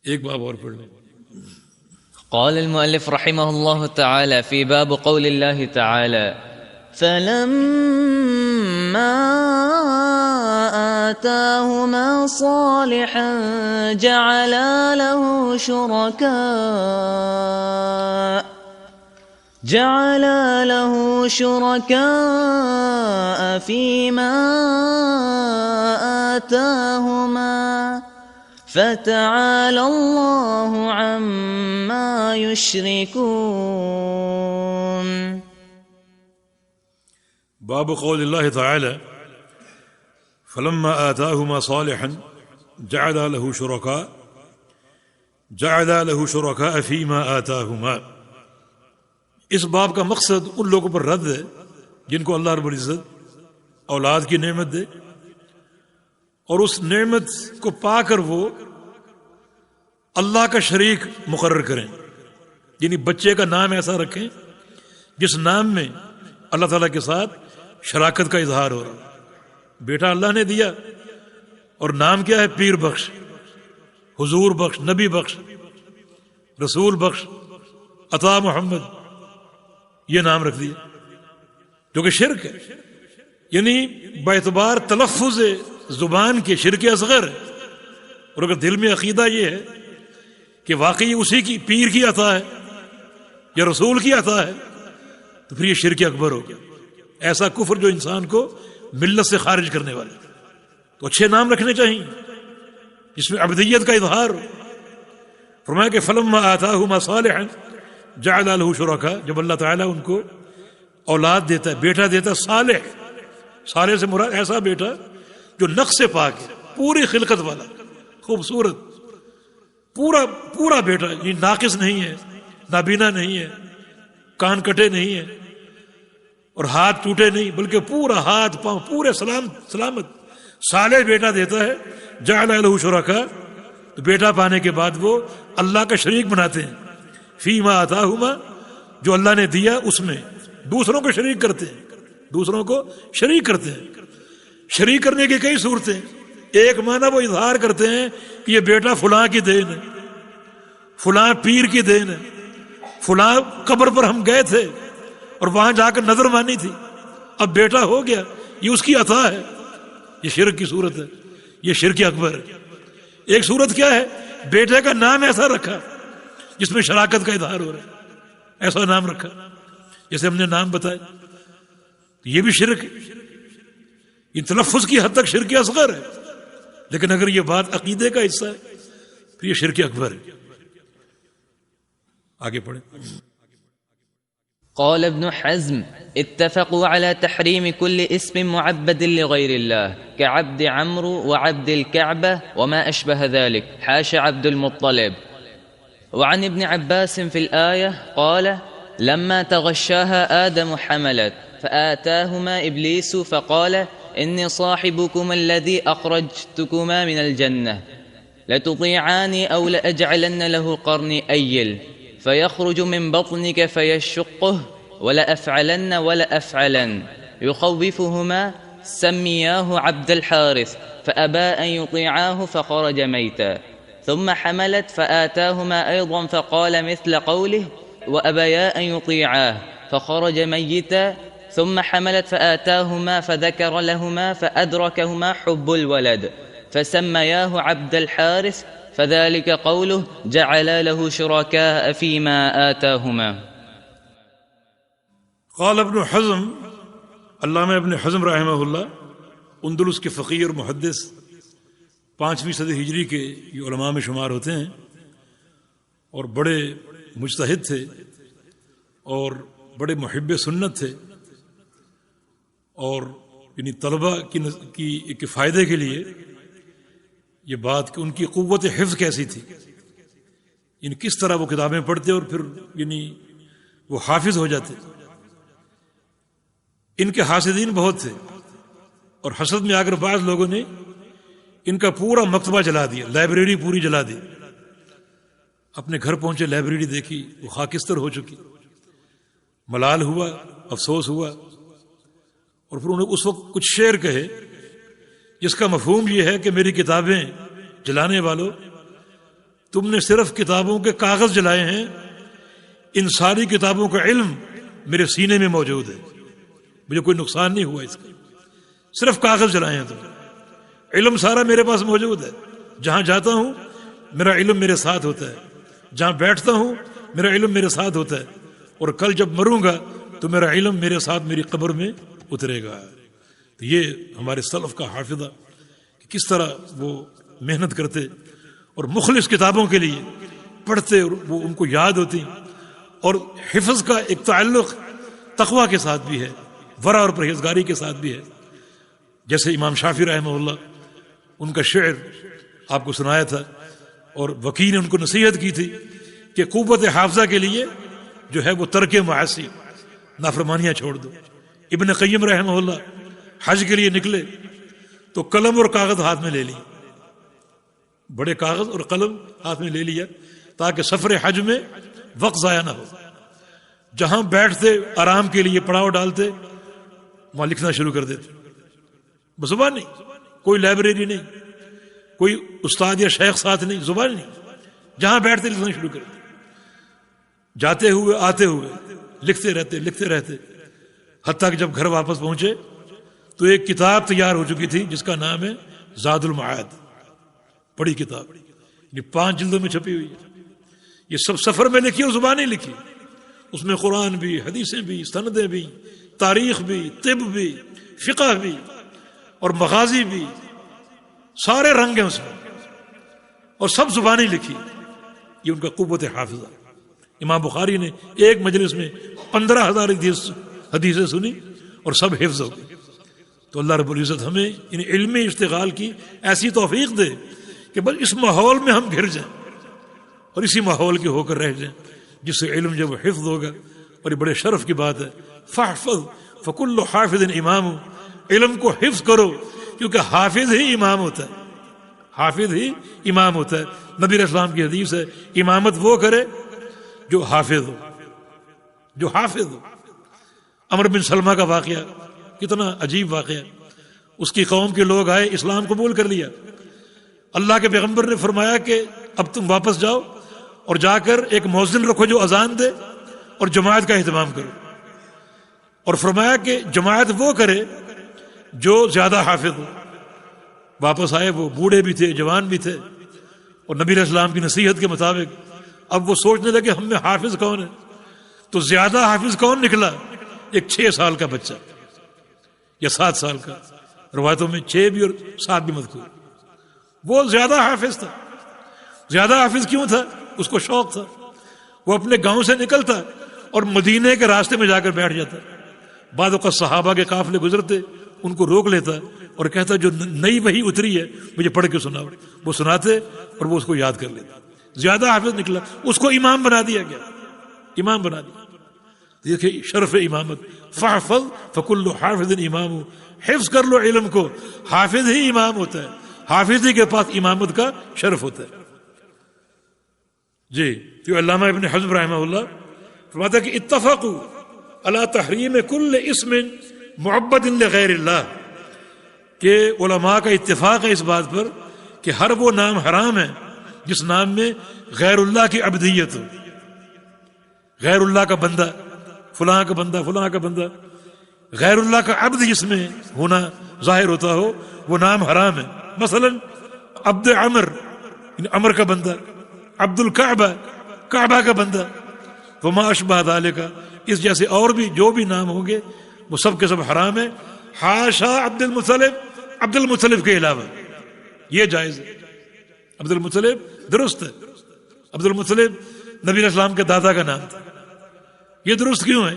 ایک باب اور پڑھ لیں. قال المؤلف رحمه الله تعالى في باب قول الله تعالى فلما آتاهما صالحا جعلا له شركاء فيما آتاهما فتعالى الله عما يشركون. باب قول اللہ تعالی فلما آتاہما صالحا جعل له شركاء فيما آتاہما. اس باب کا مقصد ان لوگوں پر رد ہے جن کو اللہ رب العزت اولاد کی نعمت دے اور اس نعمت کو پا کر وہ اللہ کا شریک مقرر کریں، یعنی بچے کا نام ایسا رکھیں جس نام میں اللہ تعالیٰ کے ساتھ شراکت کا اظہار ہو رہا. بیٹا اللہ نے دیا اور نام کیا ہے؟ پیر بخش، حضور بخش، نبی بخش، رسول بخش، عطا محمد، یہ نام رکھ دیا جو کہ شرک ہے، یعنی باعتبار تلفظ زبان کے شرک اصغر ہے. اور اگر دل میں عقیدہ یہ ہے کہ واقعی اسی کی پیر کی عطا ہے یا رسول کی عطا ہے تو پھر یہ شرک اکبر ہو گیا، ایسا کفر جو انسان کو ملت سے خارج کرنے والا. تو اچھے نام رکھنے چاہیے جس میں عبدیت کا اظہار ہو. فرمایا کہ فلما آتاہما صالحا جعل له شرکاء، جب اللہ تعالیٰ ان کو اولاد دیتا ہے، بیٹا دیتا ہے صالح. صالح سے مراد ایسا بیٹا جو نقص سے پاک ہے، پوری خلقت والا، خوبصورت، پورا بیٹا، یہ ناقص نہیں ہے، نابینا نہیں ہے، کان کٹے نہیں ہے اور ہاتھ ٹوٹے نہیں، بلکہ پورا ہاتھ پاؤں پورے سلامت صالح بیٹا دیتا ہے. جعل له شرکاء، تو بیٹا پانے کے بعد وہ اللہ کا شریک بناتے ہیں. فیما آتاہما، جو اللہ نے دیا اس میں دوسروں کو شریک کرتے ہیں، دوسروں کو شریک کرتے ہیں. شریک کرنے کی کئی صورتیں. ایک معنی وہ اظہار کرتے ہیں کہ یہ بیٹا فلاں کی دین ہے، فلاں پیر کی دین ہے، فلاں قبر پر ہم گئے تھے اور وہاں جا کر نظر مانی تھی، اب بیٹا ہو گیا، یہ اس کی عطا ہے. یہ شرک کی صورت ہے، یہ شرک اکبر ہے. ایک صورت کیا ہے؟ بیٹے کا نام ایسا رکھا جس میں شراکت کا اظہار ہو رہا ہے، ایسا نام رکھا جیسے ہم نے نام بتایا، یہ بھی شرک ہے. یہ تلفظ کی حد تک شرک اصغر ہے، لیکن اگر یہ بات عقیدے کا حصہ ہے پھر یہ شرک اکبر ہے. آگے پڑھیں. قال ابن حزم اتفقوا على تحريم كل اسم معبد لغير الله كعبد عمرو وعبد الكعبة وما أشبه ذلك حاش عبد المطلب. وعن ابن عباس في الآية قال لما تغشاها آدم حملت فآتاهما إبليس فقال إني صاحبكما الذي أخرجتكما من الجنة لتطيعاني أو لأجعلن له قرني أيل فيخرج من بطنك فيشقه ولا أفعلن يخوفهما سمياه عبد الحارث فأبى أن يطيعاه فخرج ميتا. ثم حملت فآتاهما أيضا فقال مثل قوله وأبيا أن يطيعاه فخرج ميتا. ثم حملت فآتاهما فذكر لهما فأدركهما حب الولد فسمياه عبد الحارث فذلك قوله جعل له شركاء فيما آتاهما. قال ابن حزم، علامہ ابن حزم رحمہ اللہ، اندلس کے فقیہ اور محدث، 5ویں صدی ہجری کے یہ علماء میں شمار ہوتے ہیں اور بڑے مجتہد تھے اور بڑے محب سنت تھے، اور یعنی طلبہ کی فائدے کے لیے یہ بات کہ ان کی قوت حفظ کیسی تھی، یعنی کس طرح وہ کتابیں پڑھتے اور پھر یعنی وہ حافظ ہو جاتے. ان کے حاسدین بہت تھے اور حسد میں آ کر بعض لوگوں نے ان کا پورا مکتبہ جلا دیا، لائبریری پوری جلا دی. اپنے گھر پہنچے، لائبریری دیکھی، وہ خاکستر ہو چکی. ملال ہوا، افسوس ہوا، اور پھر انہوں نے اس وقت کچھ شعر کہے جس کا مفہوم یہ ہے کہ میری کتابیں جلانے والوں، تم نے صرف کتابوں کے کاغذ جلائے ہیں، ان ساری کتابوں کا علم میرے سینے میں موجود ہے، مجھے کوئی نقصان نہیں ہوا اس کا، صرف کاغذ جلائے ہیں تم، علم سارا میرے پاس موجود ہے، جہاں جاتا ہوں میرا علم میرے ساتھ ہوتا ہے، جہاں بیٹھتا ہوں میرا علم میرے ساتھ ہوتا ہے، اور کل جب مروں گا تو میرا علم میرے ساتھ میری قبر میں اترے گا۔ تو یہ ہمارے سلف کا حافظہ کہ کس طرح وہ محنت کرتے اور مخلص کتابوں کے لیے پڑھتے، اور وہ ان کو یاد ہوتی، اور حفظ کا ایک تعلق تقوی کے ساتھ بھی ہے، ورع اور پرہیزگاری کے ساتھ بھی ہے۔ جیسے امام شافعی رحمہ اللہ، ان کا شعر آپ کو سنایا تھا، اور وکیل نے ان کو نصیحت کی تھی کہ قوت حافظہ کے لیے جو ہے وہ ترک معاصی، نافرمانیاں چھوڑ دو۔ ابن قیم رحمہ اللہ حج کے لیے نکلے تو قلم اور کاغذ ہاتھ میں لے لی، بڑے کاغذ اور قلم ہاتھ میں لے لیا تاکہ سفر حج میں وقت ضائع نہ ہو۔ جہاں بیٹھتے آرام کے لیے پڑاؤ ڈالتے، وہاں لکھنا شروع کر دیتے، زبان نہیں، کوئی لائبریری نہیں، کوئی استاد یا شیخ ساتھ نہیں، زبان نہیں، جہاں بیٹھتے لکھنا شروع کر دیتے، جاتے ہوئے آتے ہوئے لکھتے رہتے، حتیٰ کہ جب گھر واپس پہنچے تو ایک کتاب تیار ہو چکی تھی جس کا نام ہے زاد المعاد، بڑی کتاب، یہ 5 جلدوں میں چھپی ہوئی ہے، یہ سب سفر میں لکھی اور زبانیں لکھی، اس میں قرآن بھی، حدیثیں بھی، سندیں بھی، تاریخ بھی، طب بھی، فقہ بھی اور مغازی بھی، سارے رنگ ہیں اس میں، اور سب زبانیں لکھی۔ یہ ان کا قوت حافظہ۔ امام بخاری نے ایک مجلس میں 15,000 حدیثیں سنی اور سب حفظ ہو گئی۔ تو اللہ رب العزت ہمیں ان علمی اشتغال کی ایسی توفیق دے کہ بس اس ماحول میں ہم گھر جائیں اور اسی ماحول کے ہو کر رہ جائیں، جس سے علم جب حفظ ہوگا، اور یہ بڑے شرف کی بات ہے، فاحفظ فکل حافظ امام، علم کو حفظ کرو کیونکہ حافظ ہی امام ہوتا ہے، حافظ ہی امام ہوتا ہے۔ نبی علیہ السلام کی حدیث ہے، امامت وہ کرے جو حافظ ہو، جو حافظ ہو۔ عمر بن سلمہ کا واقعہ کتنا عجیب واقعہ، اس کی قوم کے لوگ آئے، اسلام قبول کر لیا، اللہ کے پیغمبر نے فرمایا کہ اب تم واپس جاؤ اور جا کر ایک مؤذن رکھو جو اذان دے اور جماعت کا اہتمام کرو، اور فرمایا کہ جماعت وہ کرے جو زیادہ حافظ ہو۔ واپس آئے، وہ بوڑھے بھی تھے، جوان بھی تھے، اور نبی علیہ السلام کی نصیحت کے مطابق اب وہ سوچنے لگے ہم میں حافظ کون ہے، تو زیادہ حافظ کون نکلا؟ ایک 6 سال کا بچہ یا 7 سال کا، روایتوں میں 6 بھی اور 7 بھی مذکور۔ وہ زیادہ حافظ تھا۔ زیادہ حافظ کیوں تھا؟ اس کو شوق تھا، وہ اپنے گاؤں سے نکلتا اور مدینے کے راستے میں جا کر بیٹھ جاتا، بعد اوقات صحابہ کے قافلے گزرتے، ان کو روک لیتا اور کہتا جو نئی وحی اتری ہے مجھے پڑھ کے سناؤ، وہ سناتے اور وہ اس کو یاد کر لیتا۔ زیادہ حافظ نکلا، اس کو امام بنا دیا گیا، امام بنا دیا۔ دیکھیں شرف امامت، فاحفظ فکل حافظ امام، حفظ کر لو علم کو، حافظ ہی امام ہوتا ہے، حافظ ہی کے پاس امامت کا شرف ہوتا ہے۔ جی تو علامہ ابن حزم رحمہ اللہ فرماتا ہے کہ اتفقوا علی تحریم کل اسم معبد لغیر اللہ، کہ علماء کا اتفاق ہے اس بات پر کہ ہر وہ نام حرام ہے جس نام میں غیر اللہ کی عبدیت ہو، غیر اللہ کا بندہ، فلاں کا بندہ، فلاں کا بندہ، غیر اللہ کا عبد جس میں ہونا ظاہر ہوتا ہو وہ نام حرام ہے۔ مثلا عبد عمر، عمر کا بندہ، عبد الکعبہ، کعبہ کا بندہ، وما اشبہ ذالک، اس جیسے اور بھی جو بھی نام ہوں گے وہ سب کے سب حرام ہے، حاشا عبد المطلب، عبد المطلب کے علاوہ یہ جائز ہے۔ عبد المطلب درست ہے، عبد المطلب نبی علیہ السلام کے دادا کا نام تھا، یہ درست کیوں ہے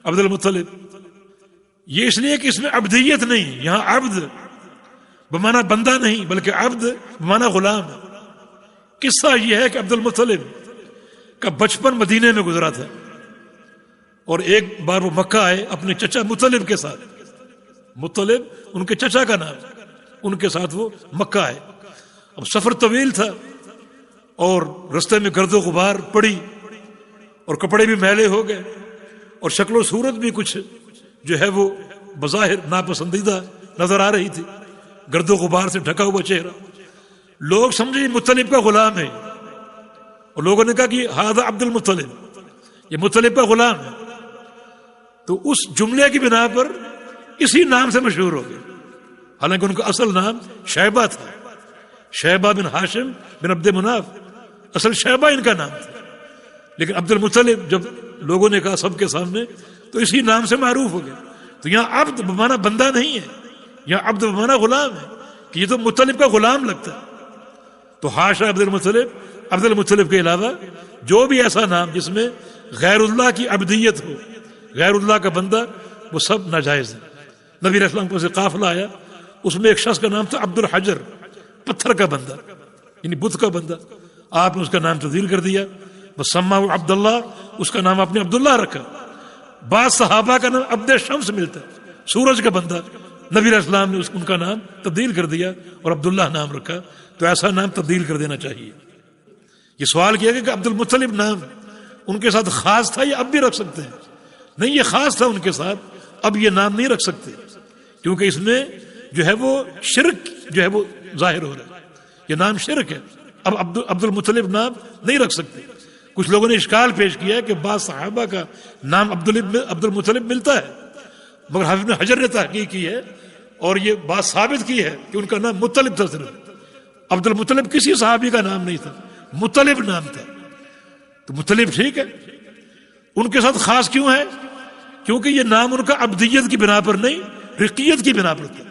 عبد المطلب؟ یہ اس لیے کہ اس میں عبدیت نہیں، یہاں عبد بمعنی بندہ نہیں بلکہ عبد بمعنی غلام ہے۔ قصہ یہ ہے کہ عبد المطلب کا بچپن مدینے میں گزرا تھا، اور ایک بار وہ مکہ آئے اپنے چچا مطلب کے ساتھ، مطلب ان کے چچا کا نام، ان کے ساتھ وہ مکہ آئے۔ اب سفر طویل تھا اور رستے میں گرد و غبار پڑی اور کپڑے بھی میلے ہو گئے اور شکل و صورت بھی کچھ جو ہے وہ بظاہر ناپسندیدہ نظر آ رہی تھی، گرد و غبار سے ڈھکا ہوا چہرہ، لوگ سمجھے مطلب کا غلام ہے، اور لوگوں نے کہا کہ ہذا عبد المطلب، یہ مطلب کا غلام ہے، تو اس جملے کی بنا پر اسی نام سے مشہور ہو گئے، حالانکہ ان کا اصل نام شیبہ تھا، شیبہ بن ہاشم بن عبد مناف، اصل شیبہ ان کا نام تھا، لیکن عبد المطلب جب لوگوں نے کہا سب کے سامنے تو اسی نام سے معروف ہو گئے۔ تو یہاں عبد بمانا بندہ نہیں ہے، یہاں عبد بمانا غلام ہے، کہ یہ تو مطلب کا غلام لگتا ہے۔ تو حاشا عبد المطلب کے علاوہ جو بھی ایسا نام جس میں غیر اللہ کی عبدیت ہو، غیر اللہ کا بندہ، وہ سب ناجائز ہے۔ نبی علیہ السلام کو سے قافلہ آیا، اس میں ایک شخص کا نام تھا عبد الحجر، پتھر کا بندہ، یعنی بت کا بندہ، آپ نے اس کا نام تبدیل کر دیا، بس سماہ عبداللہ، اس کا نام آپ نے عبداللہ رکھا۔ بعض صحابہ کا نام عبد شمس ملتا ہے، سورج کا بندہ، نبی علیہ السلام نے ان کا نام تبدیل کر دیا اور عبداللہ نام رکھا۔ تو ایسا نام تبدیل کر دینا چاہیے۔ یہ سوال کیا گیا کہ عبد المطلب نام ان کے ساتھ خاص تھا یا اب بھی رکھ سکتے ہیں؟ نہیں، یہ خاص تھا ان کے ساتھ، اب یہ نام نہیں رکھ سکتے، کیونکہ اس میں جو ہے وہ شرک جو ہے وہ ظاہر ہو رہا ہے، یہ نام شرک ہے، اب عبد المطلب نام نہیں رکھ سکتے۔ کچھ لوگوں نے اشکال پیش کیا ہے کہ بعض صحابہ کا نام عبد المطلب ملتا ہے، مگر حافظ ابن حجر نے تحقیق کی ہے اور یہ بات ثابت کی ہے کہ ان کا نام مطلب تھا، صرف عبد المطلب کسی صحابی کا نام نہیں تھا، مطلب نام تھا۔ تو مطلب ٹھیک ہے، ان کے ساتھ خاص کیوں ہے؟ کیونکہ یہ نام ان کا عبدیت کی بنا پر نہیں، رقیت کی بنا پر تھا۔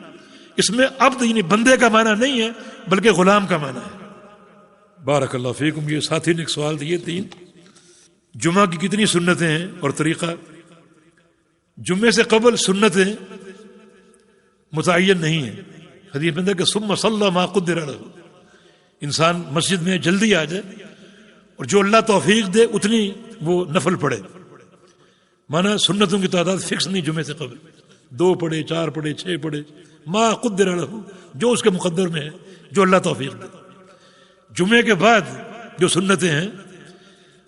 اس میں عبد یعنی بندے کا معنی نہیں ہے بلکہ غلام کا معنی ہے۔ بارک اللہ فیکم۔ یہ ساتھی نے ایک سوال دیے، 3 جمعہ کی کتنی سنتیں ہیں اور طریقہ؟ جمعے سے قبل سنتیں متعین نہیں ہیں، حدیث میں کہ ثم صلی ما قدر لہ، انسان مسجد میں جلدی آ جائے اور جو اللہ توفیق دے اتنی وہ نفل پڑھے، مانا سنتوں کی تعداد فکس نہیں، جمعے سے قبل 2 پڑھے، 4 پڑھے، 6 پڑھے، ما قدر لہ، جو اس کے مقدر میں ہے، جو اللہ توفیق دے۔ جمعے کے بعد جو سنتیں ہیں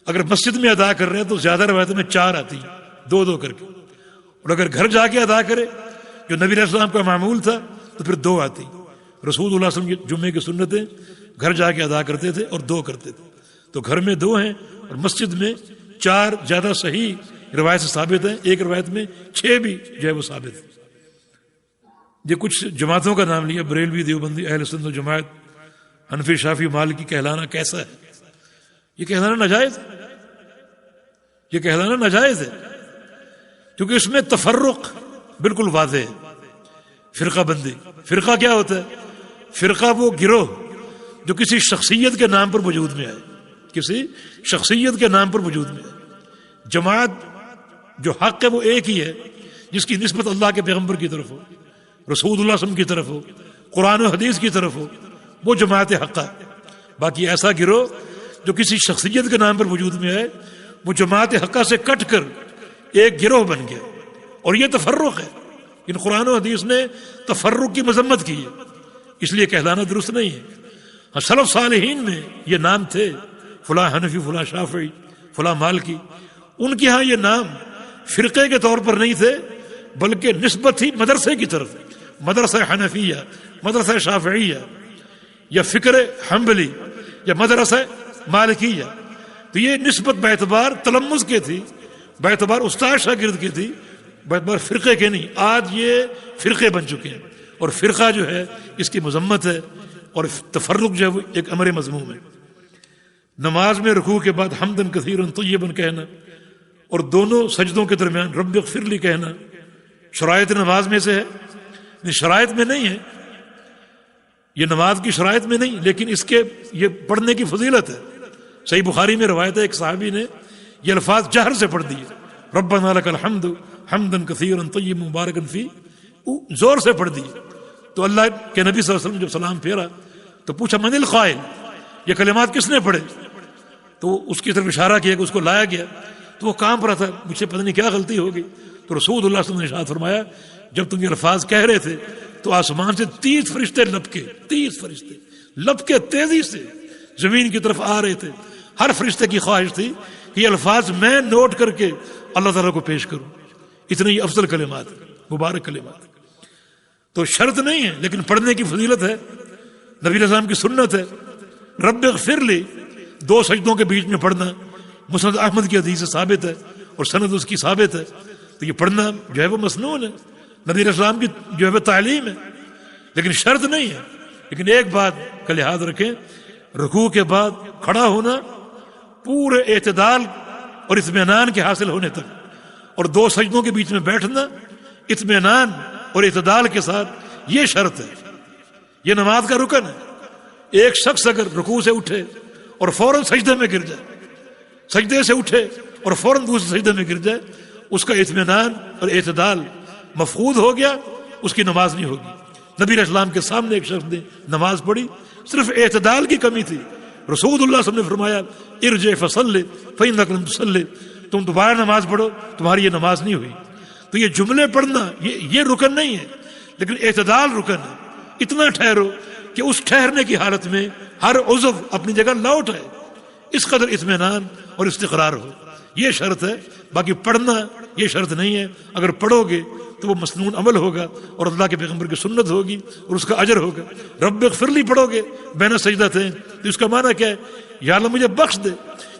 اگر مسجد میں ادا کر رہے ہیں تو زیادہ روایتوں میں 4 آتی ہیں، 2 کر کے، اور اگر گھر جا کے ادا کرے جو نبی علیہ السلام کا معمول تھا تو پھر 2 آتی۔ رسول اللہ علیہ وسلم کی جمعے کی سنتیں گھر جا کے ادا کرتے تھے اور 2 کرتے تھے، تو گھر میں 2 ہیں اور مسجد میں 4 زیادہ صحیح روایت سے ثابت ہیں، ایک روایت میں 6 بھی جو ہے وہ ثابت ہے۔ یہ کچھ جماعتوں کا نام لیا، بریلوی، دیوبندی، اہل سنت و جماعت، حنفی، شافعی، مالکی، کہلانا کیسا ہے؟ یہ کہلانا ناجائز ہے، یہ کہلانا ناجائز ہے، کیونکہ اس میں تفرق بالکل واضح ہے۔ فرقہ بندی، فرقہ کیا ہوتا ہے؟ فرقہ وہ گروہ جو کسی شخصیت کے نام پر وجود میں آئے، کسی شخصیت کے نام پر وجود میں آئے۔ جماعت جو حق ہے وہ ایک ہی ہے، جس کی نسبت اللہ کے پیغمبر کی طرف ہو، رسول اللہ صلی اللہ علیہ وسلم کی طرف ہو، قرآن و حدیث کی طرف ہو، وہ جماعت حق ہے۔ باقی ایسا گروہ جو کسی شخصیت کے نام پر وجود میں آئے، وہ جماعت حقہ سے کٹ کر ایک گروہ بن گیا، اور یہ تفرق ہے۔ ان قرآن و حدیث نے تفرق کی مذمت کی ہے، اس لیے کہلانا درست نہیں ہے۔ سلف صالحین میں یہ نام تھے، فلاں حنفی، فلاں شافعی، فلاں مالکی، ان کے ہاں یہ نام فرقے کے طور پر نہیں تھے بلکہ نسبت تھی مدرسے کی طرف، مدرسہ حنفیہ، مدرسہ شافعیہ، یا فکر حنبلی، یا مدرسہ مالکیہ۔ تو یہ نسبت باعتبار تلمذ کے تھی، باعتبار استاد شاگرد کی تھی، باعتبار فرقے کے نہیں۔ آج یہ فرقے بن چکے ہیں، اور فرقہ جو ہے اس کی مذمت ہے، اور تفرق جو ہے وہ ایک امر مذموم ہے۔ نماز میں رکوع کے بعد حمدن کثیرا طیبا کہنا، اور دونوں سجدوں کے درمیان رب اغفر لی کہنا شرائط نماز میں سے ہے، شرائط میں نہیں ہے، یہ نماز کی شرائط میں نہیں، لیکن اس کے یہ پڑھنے کی فضیلت ہے۔ صحیح بخاری میں روایت ہے، ایک صحابی نے یہ الفاظ جہر سے پڑھ دیے، ربنا لک الحمد حمدا کثیرا طیبا مبارکا فی، زور سے پڑھ دیے۔ تو اللہ کے نبی صلی اللہ علیہ وسلم جب سلام پھیرا تو پوچھا من القائل، یہ کلمات کس نے پڑھے؟ تو اس کی طرف اشارہ کیا کہ اس کو لایا گیا، تو وہ کانپ رہا تھا، مجھے پتہ نہیں کیا غلطی ہوگی۔ تو رسول اللہ صلی اللہ علیہ وسلم نے ارشاد فرمایا، جب تم یہ الفاظ کہہ رہے تھے تو آسمان سے 30 فرشتے لپکے، 30 فرشتے لپکے تیزی سے زمین کی طرف آ رہے تھے۔ ہر فرشتے کی خواہش تھی کہ یہ الفاظ میں نوٹ کر کے اللہ تعالیٰ کو پیش کروں، اتنے ہی افضل کلمات، مبارک کلمات۔ تو شرط نہیں ہے لیکن پڑھنے کی فضیلت ہے، نبی علیہ السلام کی سنت ہے۔ رب اغفر لی، دو سجدوں کے بیچ میں پڑھنا مسند احمد کی حدیث سے ثابت ہے اور سند اس کی ثابت ہے، تو یہ پڑھنا جو ہے وہ مسنون ہے، نبی علیہ السلام کی جو ہے وہ تعلیم ہے، لیکن شرط نہیں ہے۔ لیکن ایک بات کا لحاظ رکھیں، رکوع کے بعد کھڑا ہونا پورے اعتدال اور اطمینان کے حاصل ہونے تک، اور دو سجدوں کے بیچ میں بیٹھنا اطمینان اور اعتدال کے ساتھ، یہ شرط ہے، یہ نماز کا رکن ہے۔ ایک شخص اگر رکوع سے اٹھے اور فوراً سجدے میں گر جائے، سجدے سے اٹھے اور فوراً دوسرے سجدے میں گر جائے، اس کا اطمینان اور اعتدال مفقود ہو گیا، اس کی نماز نہیں ہوگی۔ نبی علیہ السلام کے سامنے ایک شخص نے نماز پڑھی، صرف اعتدال کی کمی تھی، رسول اللہ صلی اللہ علیہ وسلم نے فرمایا ارجع فصلی فإنک لم تصلی، تم دوبارہ نماز پڑھو، تمہاری یہ نماز نہیں ہوئی۔ تو یہ جملے پڑھنا یہ رکن نہیں ہے، لیکن اعتدال رکن ہے۔ اتنا ٹھہرو کہ اس ٹھہرنے کی حالت میں ہر عضو اپنی جگہ لوٹ آئے، اس قدر اطمینان اور استقرار ہو، یہ شرط ہے۔ باقی پڑھنا یہ شرط نہیں ہے، اگر پڑھو گے تو وہ مسنون عمل ہوگا اور اللہ کے پیغمبر کی سنت ہوگی اور اس کا اجر ہوگا۔ رب اغفر لی پڑھو گے بین سجدتین، تو اس کا معنی کیا ہے؟ یا اللہ مجھے بخش دے،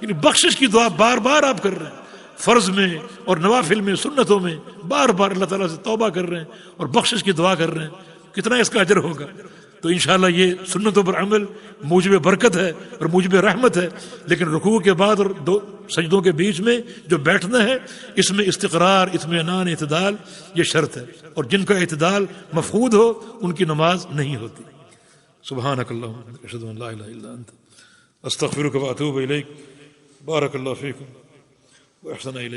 یعنی بخشش کی دعا بار بار آپ کر رہے ہیں، فرض میں اور نوافل میں سنتوں میں بار بار اللہ تعالیٰ سے توبہ کر رہے ہیں اور بخشش کی دعا کر رہے ہیں، کتنا اس کا اجر ہوگا۔ تو انشاءاللہ یہ سنتوں پر عمل موجب برکت ہے اور موجب رحمت ہے، لیکن رکوع کے بعد اور دو سجدوں کے بیچ میں جو بیٹھنا ہے، اس میں استقرار، اطمینان، اعتدال یہ شرط ہے، اور جن کا اعتدال مفقود ہو ان کی نماز نہیں ہوتی۔ سبحانک اللہم وبحمدک، اشہد ان لا الہ الا انت، استغفرک واتوب الیک۔ بارک اللہ فیکم و احسن الیکم۔